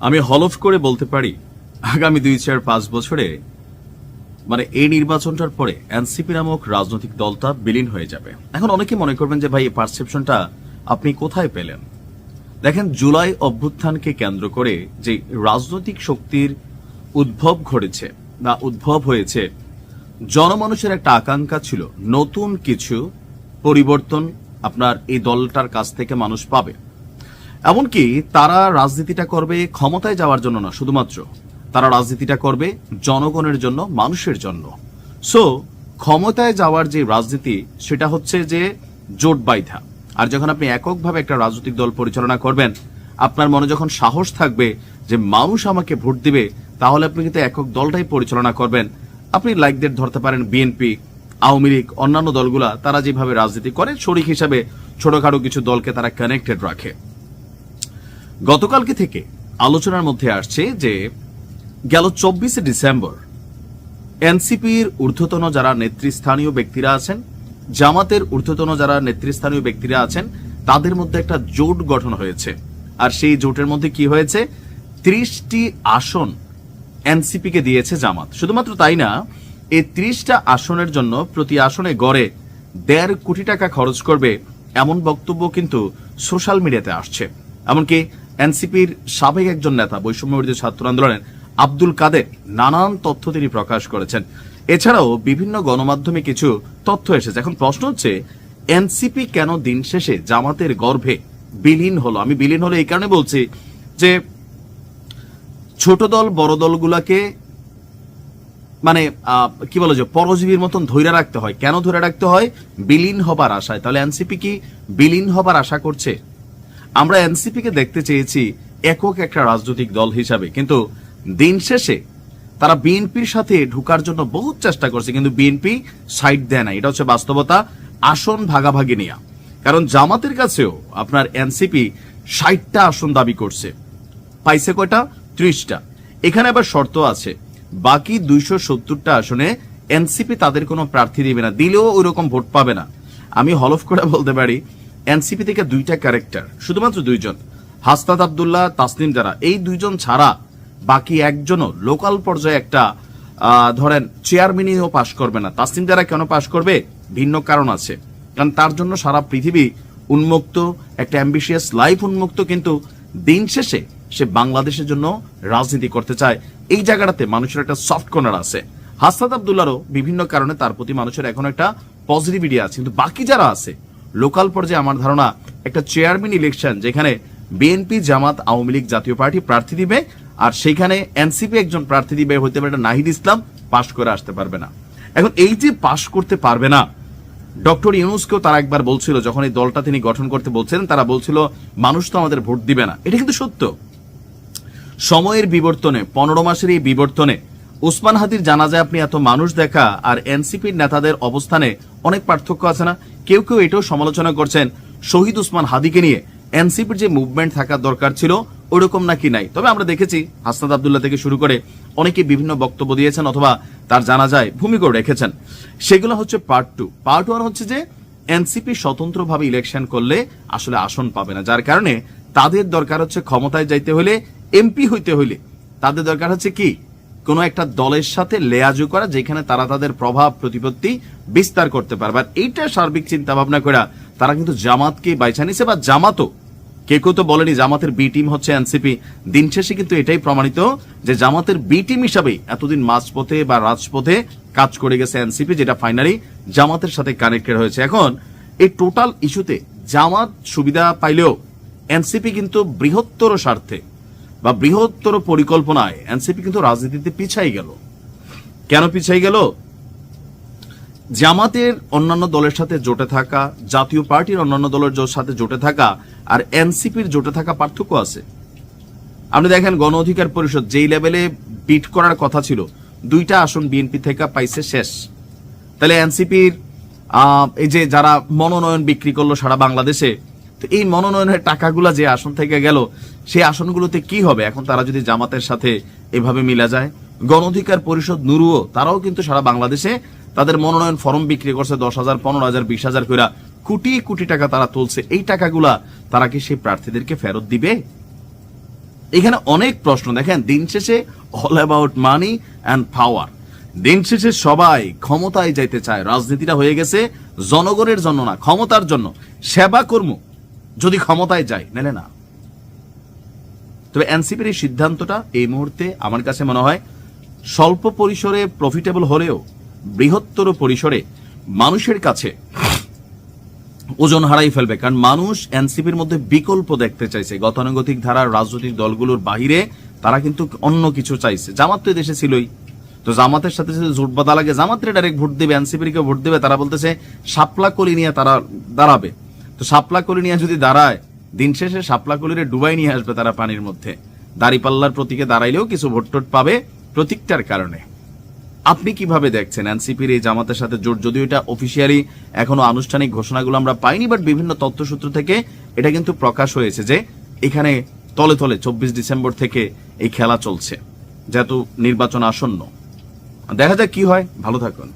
আমি হলফ করে বলতে পারি আগামী 2-4-5 বছরে মানে এই নির্বাচনটার পরে এনসিপি নামক রাজনৈতিক দলটা বিলীন হয়ে যাবে। এখন অনেকে মনে করবেন যে ভাই এই পারসেপশনটা আপনি কোথায় পেলেন? দেখেন, জুলাই অভ্যুত্থানকে কেন্দ্র করে যে রাজনৈতিক শক্তির উদ্ভব ঘটেছে বা উদ্ভব হয়েছে, জনমানুষের একটা আকাঙ্ক্ষা ছিল নতুন কিছু পরিবর্তন আপনার এই দলটার কাছ থেকে মানুষ পাবে। এমনকি তারা রাজনীতিটা করবে ক্ষমতায় যাওয়ার জন্য না, শুধুমাত্র তারা রাজনীতিটা করবে জনগণের জন্য, মানুষের জন্য। সো ক্ষমতায় যাওয়ার যে রাজনীতি সেটা হচ্ছে যে জোট বাইধা। আর যখন আপনি এককভাবে একটা রাজনৈতিক দল পরিচালনা করবেন, আপনার মনে যখন সাহস থাকবে যে মানুষ আমাকে ভোট দিবে, তাহলে আপনি কিন্তু একক দলটাই পরিচালনা করবেন। আপনি লাইক দ্যাট ধরতে পারেন বিএনপি, আওয়ামী লীগ, অন্যান্য দলগুলা তারা যেভাবে রাজনীতি করে শরিক হিসাবে ছোটখাটো কিছু দলকে তারা কানেক্টেড রাখে। গতকালকে থেকে আলোচনার মধ্যে আসছে যে গেল 24শে ডিসেম্বর এনসিপির ঊর্ধ্বতন যারা নেতৃস্থানীয় ব্যক্তিরা আছেন, জামাতের ঊর্ধ্বতন যারা নেতৃস্থানীয় ব্যক্তিরা আছেন, তাদের মধ্যে একটা জোট গঠন হয়েছে। আর সেই জোটের মধ্যে কি হয়েছে, 30টি আসন এনসিপিকে দিয়েছে জামাত। শুধুমাত্র তাই না, এই 30টা আসনের জন্য প্রতি আসনে গড়ে 1.5 কোটি টাকা খরচ করবে, এমন বক্তব্য কিন্তু সোশ্যাল মিডিয়াতে আসছে। এমনকি এনসিপির সাবেক একজন নেতা, বৈষম্যবিরোধী ছাত্র আন্দোলনের আব্দুল কাদের, নানান তথ্য তিনি প্রকাশ করেছেন। এছাড়াও বিভিন্ন গণমাধ্যমে কিছু তথ্য এসেছে। এখন প্রশ্ন হচ্ছে, এনসিপি কেন দিন শেষে জামাতের গর্ভে বিলীন হলো? আমি বিলীন হলো এই কারণে বলছি যে ছোট দল বড় দলগুলাকে মানে কি বলে যে পরজীবীর মতন ধৈর্য রাখতে হয়। কেন ধরে রাখতে হয়? বিলীন হবার আশায়। তাহলে এনসিপি কি বিলীন হবার আশা করছে? আমরা এনসিপি কে দেখতে চেয়েছি একক একটা রাজনৈতিক দল হিসাবে, কিন্তু দিন শেষে তারা বিএনপির সাথে ঢুকার জন্য বহুত চেষ্টা করছে, কিন্তু বিএনপি সাইড দেয় না। এটা হচ্ছে বাস্তবতা। আসন ভাগাভাগি নেয়া, কারণ জামাতের কাছেও আপনার এনসিপি 60টা আসন দাবি করছে, পাইছে কয়টা? 30টা। এখানে আবার শর্ত আছে, বাকি 270টা আসনে এনসিপি তাদের কোনো প্রার্থী দিবে না, দিলেও ওই রকম ভোট পাবে না। আমি হলফ করে বলতে পারি এনসিপি থেকে 2টা ক্যারেক্টার, শুধুমাত্র 2জন, হাসনাত আব্দুল্লাহ, তাসনিম জারা, এই 2জন ছাড়া বাকি একজনও লোকাল পর্যায়ে একটা ধরেন চেয়ারম্যানও পাশ করবে না। তাসনিম জারা কেন পাশ করবে? ভিন্ন কারণ আছে, কারণ তার জন্য সারা পৃথিবী উন্মুক্ত, একটা অ্যাম্বিশিয়াস লাইফ উন্মুক্ত, কিন্তু দিন শেষে সে বাংলাদেশের জন্য রাজনীতি করতে চায়। এই জায়গাটাতে মানুষের একটা সফট কর্নার আছে। হাসনাত আব্দুল্লাহরও বিভিন্ন কারণে তার প্রতি মানুষের এখন একটা পজিটিভিটি আছে, কিন্তু বাকি যারা আছে লোকাল পর্যায়ে আমার ধারণা একটা চেয়ারম্যান ইলেকশন যেখানে বিএনপি, জামাত, আওয়ামী লীগ, জাতীয় পার্টি প্রার্থী দিবে, আর সেইখানে এনসিপি একজন প্রার্থী দিবে, হতে পারে নাহিদ ইসলাম, পাশ করে আসতে পারবে না। এখন এই যে পাশ করতে পারবে না, ডক্টর ইউনূসকেও তারা একবার বলছিল, যখন এই দলটা তিনি গঠন করতে বলছিলেন, তারা বলছিল মানুষ তো আমাদের ভোট দিবে না। এটা কিন্তু সত্য। সময়ের বিবর্তনে, 15 মাসের এই বিবর্তনে ওসমান হাদির জানাজায় আপনি এত মানুষ দেখা আর এনসিপির নেতাদের অবস্থানে অনেক পার্থক্য আছে না? কেউ কেউ এটাও সমালোচনা করছেন শহীদ ওসমান হাদিকে নিয়ে এনসিপির যে মুভমেন্ট থাকার দরকার ছিল ওরকম নাকি নাই। তবে আমরা দেখেছি হাসনাত আব্দুল্লাহ থেকে শুরু করে অনেকে বিভিন্ন বক্তব্য দিয়েছেন অথবা তার জানাজায় ভূমিকাও রেখেছেন। সেগুলো হচ্ছে পার্ট 2। পার্ট 1 হচ্ছে যে এনসিপি স্বতন্ত্রভাবে ইলেকশন করলে আসলে আসন পাবে না, যার কারণে তাদের দরকার হচ্ছে ক্ষমতায় যাইতে হলে, এমপি হইতে হইলে তাদের দরকার হচ্ছে কি, কোন একটা দলের সাথে লেয়াজু করা, যেখানে তারা তাদের প্রভাব প্রতিপত্তি বিস্তার করতে পারবে। আর এইটা সার্বিক চিন্তা ভাবনা করে তারা কিন্তু জামাতকে বাইছা নিছে, বা জামাতও কেউ তো বলেনি জামাতের বি টিম হচ্ছে এনসিপি। দিন শেষে কিন্তু এটাই প্রমাণিত যে জামাতের বি টিম হিসাবে এতদিন মাঝপথে বা রাজপথে কাজ করে গেছে এনসিপি, যেটা ফাইনালি জামাতের সাথে কানেক্টেড হয়েছে। এখন এই টোটাল ইস্যুতে জামাত সুবিধা পাইলেও এনসিপি কিন্তু বৃহত্তর স্বার্থে বা বৃহত্তর পরিকল্পনায় এনসিপি কিন্তু রাজনীতিতে পিছাই গেল। কেন পিছাই গেল? জামাতের অন্যান্য দলের সাথে জোটে থাকা, জাতীয় পার্টির অন্যান্য দলের সাথে জোটে থাকা আর এনসিপির জোটে থাকা পার্থক্য আছে। আপনি দেখেন গণ অধিকার পরিষদ যেই লেভেলে বিট করার কথা ছিল, 2টা আসন বিএনপি থেকে পাইছে শেষ। তাহলে এনসিপির এই যে যারা মনোনয়ন বিক্রি করলো সারা বাংলাদেশে, তো এই মনোনয়নের টাকাগুলা যে আসন থেকে গেল, সেই আসনগুলোতে কি হবে এখন তারা যদি জামাতের সাথে এভাবে মিলা যায়? গণ অধিকার পরিষদ নুরুও তারাও কিন্তু সারা বাংলাদেশে তাদের মনোনয়ন ফর্ম বিক্রি করছে 10,000, 15,000, 20,000 করে, কোটি কোটি টাকা তারা তুলছে। এই টাকাগুলা তারা কি সেই প্রার্থীদেরকে ফেরত দিবে? এখানে অনেক প্রশ্ন। দেখেন, দিন শেষে all about money and power. দিন শেষে সবাই ক্ষমতায় যাইতে চায়। রাজনীতিটা হয়ে গেছে জনগণের জন্য না, ক্ষমতার জন্য। সেবা কর্ম যদি ক্ষমতায় যায়, নেলে না। তবে এনসিপির এই সিদ্ধান্তটা এই মুহূর্তে আমার কাছে মনে হয় স্বল্প পরিসরে প্রফিটেবল হলেও বৃহত্তর পরিসরে মানুষের কাছে ওজন হারাই ফেলবে। কারণ মানুষ এনসিপির মধ্যে বিকল্প দেখতে চাইছে। গতানুগতিক ধারার রাজনৈতিক দলগুলোর বাহিরে তারা কিন্তু অন্য কিছু চাইছে। জামাত তো দেশে ছিলই, তো জামাতের সাথে সাথে জোট বাঁধা লাগে, জামাতের ডাইরেক্ট ভোট দেবে, এনসিপির কেউ ভোট দেবে। তারা বলতেছে শাপলা কলি নিয়ে তারা দাঁড়াবে। তো শাপলা কলি নিয়ে যদি দাঁড়ায়, দিন শেষে শাপলা কলিরে ডুবাই নিয়ে আসবে তারা পানির মধ্যে। দাঁড়িপাল্লার প্রতীকে দাঁড়াইলেও কিছু ভোট টোট পাবে প্রতীকটার কারণে। আপনি কিভাবে দেখছেন এনসিপির এই জামাতের সাথে জোট? যদিও এটা অফিসিয়ালি এখনো আনুষ্ঠানিক ঘোষণাগুলো আমরা পাইনি, বাট বিভিন্ন তথ্যসূত্র থেকে এটা কিন্তু প্রকাশ হয়েছে যে এখানে তলে তলে 24 ডিসেম্বর থেকে এই খেলা চলছে, যেহেতু নির্বাচন আসন্ন। দেখা যাক কি হয়। ভালো থাকুন।